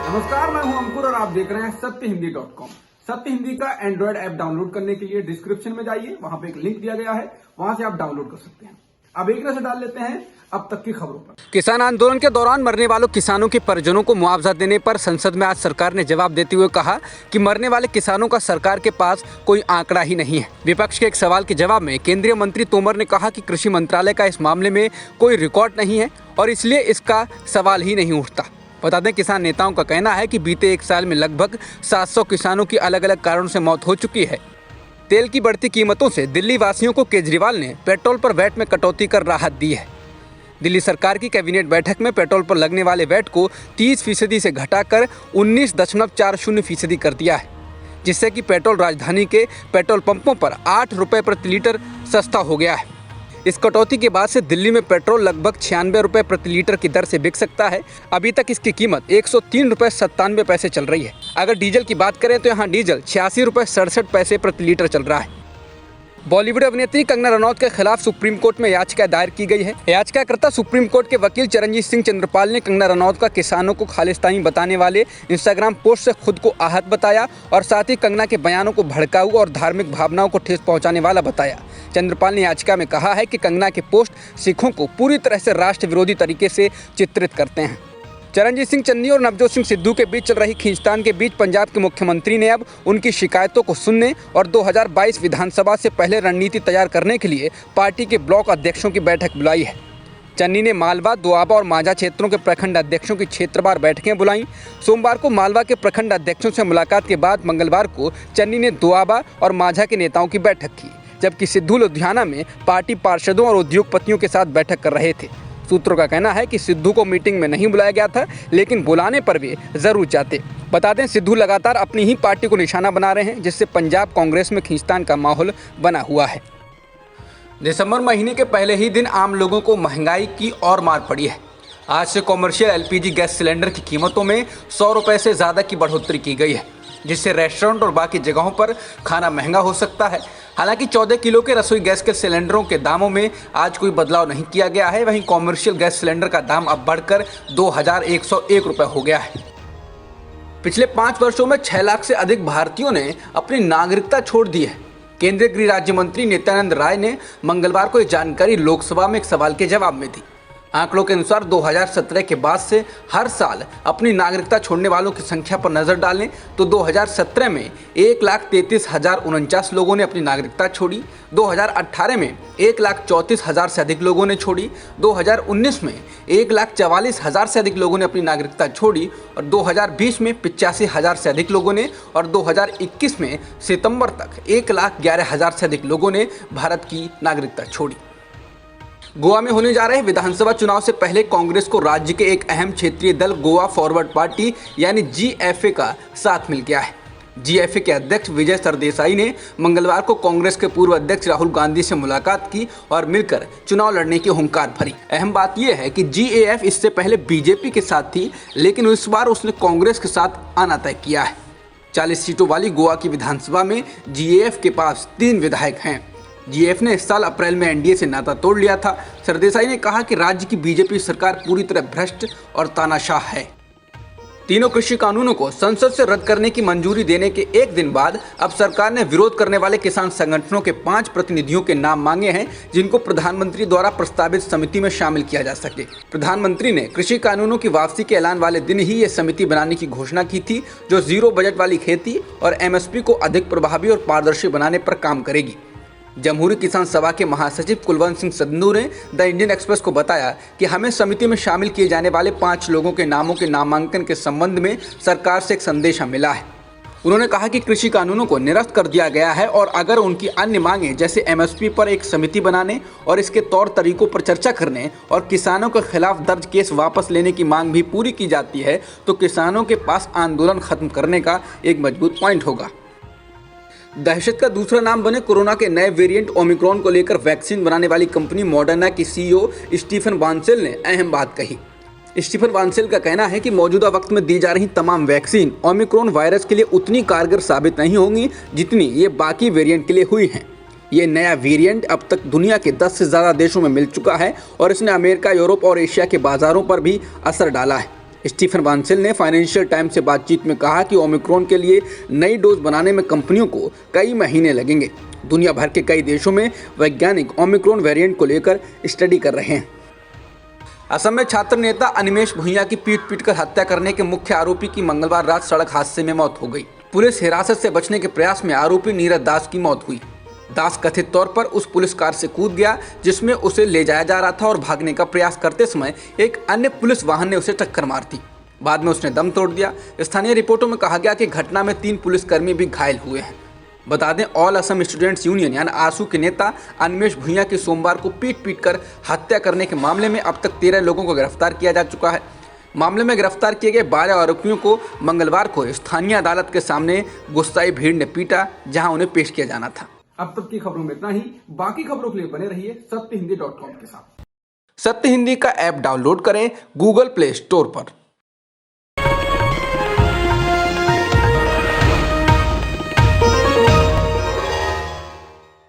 नमस्कार, मैं हूं अंकुर और आप देख रहे हैं सत्यहिंदी.com। सत्य हिंदी का एंड्रॉइड ऐप डाउनलोड करने के लिए डिस्क्रिप्शन में जाइए, वहां पे एक लिंक दिया गया है, वहां से आप डाउनलोड कर सकते हैं। अब एक नजर डाल लेते हैं अब तक की खबरों पर। किसान आंदोलन के दौरान मरने वालों किसानों के परिजनों को मुआवजा देने पर संसद में आज सरकार ने जवाब देते हुए कहा कि मरने वाले किसानों का सरकार के पास कोई आंकड़ा ही नहीं है। विपक्ष के एक सवाल के जवाब में केंद्रीय मंत्री तोमर ने कहा कि कृषि मंत्रालय का इस मामले में कोई रिकॉर्ड नहीं है और इसलिए इसका सवाल ही नहीं उठता। बता दें, किसान नेताओं का कहना है कि बीते एक साल में लगभग 700 किसानों की अलग अलग कारणों से मौत हो चुकी है। तेल की बढ़ती कीमतों से दिल्ली वासियों को केजरीवाल ने पेट्रोल पर वैट में कटौती कर राहत दी है। दिल्ली सरकार की कैबिनेट बैठक में पेट्रोल पर लगने वाले वैट को 30% से घटाकर 19.40% कर दिया है, जिससे कि पेट्रोल राजधानी के पेट्रोल पंपों पर 8 रुपये प्रति लीटर सस्ता हो गया है। इस कटौती के बाद से दिल्ली में पेट्रोल लगभग 96 रुपये प्रति लीटर की दर से बिक सकता है। अभी तक इसकी कीमत 103 रुपये 97 पैसे चल रही है। अगर डीजल की बात करें तो यहाँ डीजल 86 रुपये 67 पैसे प्रति लीटर चल रहा है। बॉलीवुड अभिनेत्री कंगना रनौत के खिलाफ सुप्रीम कोर्ट में याचिका दायर की गई है। याचिकाकर्ता सुप्रीम कोर्ट के वकील चरणजीत सिंह चंद्रपाल ने कंगना रनौत का किसानों को खालिस्तानी बताने वाले इंस्टाग्राम पोस्ट से खुद को आहत बताया और साथ ही कंगना के बयानों को भड़काऊ और धार्मिक भावनाओं को ठेस पहुंचाने वाला बताया। चंद्रपाल ने याचिका में कहा है कि कंगना के पोस्ट सिखों को पूरी तरह से राष्ट्र विरोधी तरीके से चित्रित करते हैं। चरणजीत सिंह चन्नी और नवजोत सिंह सिद्धू के बीच चल रही खींचतान के बीच पंजाब के मुख्यमंत्री ने अब उनकी शिकायतों को सुनने और 2022 विधानसभा से पहले रणनीति तैयार करने के लिए पार्टी के ब्लॉक अध्यक्षों की बैठक बुलाई है। चन्नी ने मालवा, दोआबा और माझा क्षेत्रों के प्रखंड अध्यक्षों की क्षेत्रवार बैठकें बुलाई। सोमवार को मालवा के प्रखंड अध्यक्षों से मुलाकात के बाद मंगलवार को चन्नी ने दोआबा और माझा के नेताओं की बैठक की, जबकि सिद्धू लुधियाना में पार्टी पार्षदों और उद्योगपतियों के साथ बैठक कर रहे थे। सूत्रों का कहना है कि सिद्धू को मीटिंग में नहीं बुलाया गया था, लेकिन बुलाने पर वे जरूर जाते। बता दें, सिद्धू लगातार अपनी ही पार्टी को निशाना बना रहे हैं, जिससे पंजाब कांग्रेस में खींचतान का माहौल बना हुआ है। दिसंबर महीने के पहले ही दिन आम लोगों को महंगाई की और मार पड़ी है। आज से कॉमर्शियल एलपीजी गैस सिलेंडर की कीमतों में 100 रुपये से ज़्यादा की बढ़ोतरी की गई है, जिससे रेस्टोरेंट और बाकी जगहों पर खाना महंगा हो सकता है। हालांकि 14 किलो के रसोई गैस के सिलेंडरों के दामों में आज कोई बदलाव नहीं किया गया है। वहीं कॉमर्शियल गैस सिलेंडर का दाम अब बढ़कर 2101 रुपये हो गया है। पिछले 5 वर्षों में 6 लाख से अधिक भारतीयों ने अपनी नागरिकता छोड़ दी है। केंद्रीय गृह राज्य मंत्री नित्यानंद राय ने मंगलवार को यह जानकारी लोकसभा में एक सवाल के जवाब में दी। आंकड़ों के अनुसार 2017 के बाद से हर साल अपनी नागरिकता छोड़ने वालों की संख्या पर नजर डालें तो 2017 में 1,33,049 लोगों ने अपनी नागरिकता छोड़ी। 2018 में 1,34,000 से अधिक लोगों ने छोड़ी। 2019 में 1,44,000 से अधिक लोगों ने अपनी नागरिकता छोड़ी और 2020 में 85,000 से अधिक लोगों ने और 2021 में सितंबर तक 1,11,000 से अधिक लोगों ने भारत की नागरिकता छोड़ी। गोवा में होने जा रहे विधानसभा चुनाव से पहले कांग्रेस को राज्य के एक अहम क्षेत्रीय दल गोवा फॉरवर्ड पार्टी यानी जीएफए का साथ मिल गया है। जीएफए के अध्यक्ष विजय सरदेसाई ने मंगलवार को कांग्रेस के पूर्व अध्यक्ष राहुल गांधी से मुलाकात की और मिलकर चुनाव लड़ने की हुंकार भरी। अहम बात यह है कि जीएफ इससे पहले बीजेपी के साथ थी, लेकिन इस बार उसने कांग्रेस के साथ आना तय किया है। 40 सीटों वाली गोवा की विधानसभा में जीएफ के पास 3 विधायक हैं। जीएफ ने इस साल अप्रैल में एनडीए से नाता तोड़ लिया था। सरदेसाई ने कहा कि राज्य की बीजेपी सरकार पूरी तरह भ्रष्ट और तानाशाह है। तीनों कृषि कानूनों को संसद से रद्द करने की मंजूरी देने के एक दिन बाद अब सरकार ने विरोध करने वाले किसान संगठनों के 5 प्रतिनिधियों के नाम मांगे हैं, जिनको प्रधानमंत्री द्वारा प्रस्तावित समिति में शामिल किया जा सके। प्रधानमंत्री ने कृषि कानूनों की वापसी के ऐलान वाले दिन ही ये समिति बनाने की घोषणा की थी, जो जीरो बजट वाली खेती और एमएसपी को अधिक प्रभावी और पारदर्शी बनाने पर काम करेगी। जमहूरी किसान सभा के महासचिव कुलवंत सिंह संधू ने द इंडियन एक्सप्रेस को बताया कि हमें समिति में शामिल किए जाने वाले 5 लोगों के नामों के नामांकन के संबंध में सरकार से एक संदेशा मिला है। उन्होंने कहा कि कृषि कानूनों को निरस्त कर दिया गया है और अगर उनकी अन्य मांगें जैसे एमएसपी पर एक समिति बनाने और इसके तौर तरीकों पर चर्चा करने और किसानों के खिलाफ दर्ज केस वापस लेने की मांग भी पूरी की जाती है, तो किसानों के पास आंदोलन खत्म करने का एक मजबूत पॉइंट होगा। दहशत का दूसरा नाम बने कोरोना के नए वेरिएंट ओमिक्रॉन को लेकर वैक्सीन बनाने वाली कंपनी मॉडर्ना की सीईओ स्टीफन बांसेल ने अहम बात कही। स्टीफन बांसेल का कहना है कि मौजूदा वक्त में दी जा रही तमाम वैक्सीन ओमिक्रॉन वायरस के लिए उतनी कारगर साबित नहीं होंगी जितनी ये बाकी वेरिएंट के लिए हुई हैं। ये नया वेरिएंट अब तक दुनिया के 10 से ज़्यादा देशों में मिल चुका है और इसने अमेरिका, यूरोप और एशिया के बाजारों पर भी असर डाला है। स्टीफन बांसेल ने फाइनेंशियल टाइम्स से बातचीत में कहा कि ओमिक्रॉन के लिए नई डोज बनाने में कंपनियों को कई महीने लगेंगे। दुनिया भर के कई देशों में वैज्ञानिक ओमिक्रॉन वेरिएंट को लेकर स्टडी कर रहे हैं। असम में छात्र नेता अनिमेष भुइयां की पीट कर हत्या करने के मुख्य आरोपी की मंगलवार रात सड़क हादसे में मौत हो गई। पुलिस हिरासत से बचने के प्रयास में आरोपी नीरज दास की मौत हुई। दास कथित तौर पर उस पुलिस कार से कूद गया जिसमें उसे ले जाया जा रहा था और भागने का प्रयास करते समय एक अन्य पुलिस वाहन ने उसे टक्कर मार दी। बाद में उसने दम तोड़ दिया। स्थानीय रिपोर्टों में कहा गया कि घटना में 3 पुलिसकर्मी भी घायल हुए हैं। बता दें, ऑल असम स्टूडेंट्स यूनियन यानी आसू के नेता अनिमेष भुइयां की सोमवार को पीट कर हत्या करने के मामले में अब तक 13 लोगों को गिरफ्तार किया जा चुका है। मामले में गिरफ्तार किए गए 12 आरोपियों को मंगलवार को स्थानीय अदालत के सामने गुस्साई भीड़ ने पीटा, जहां उन्हें पेश किया जाना था। अब तक की खबरों में इतना ही। बाकी खबरों के लिए बने रहिए सत्यहिंदी.com के साथ। सत्य हिंदी का ऐप डाउनलोड करें गूगल प्ले स्टोर पर।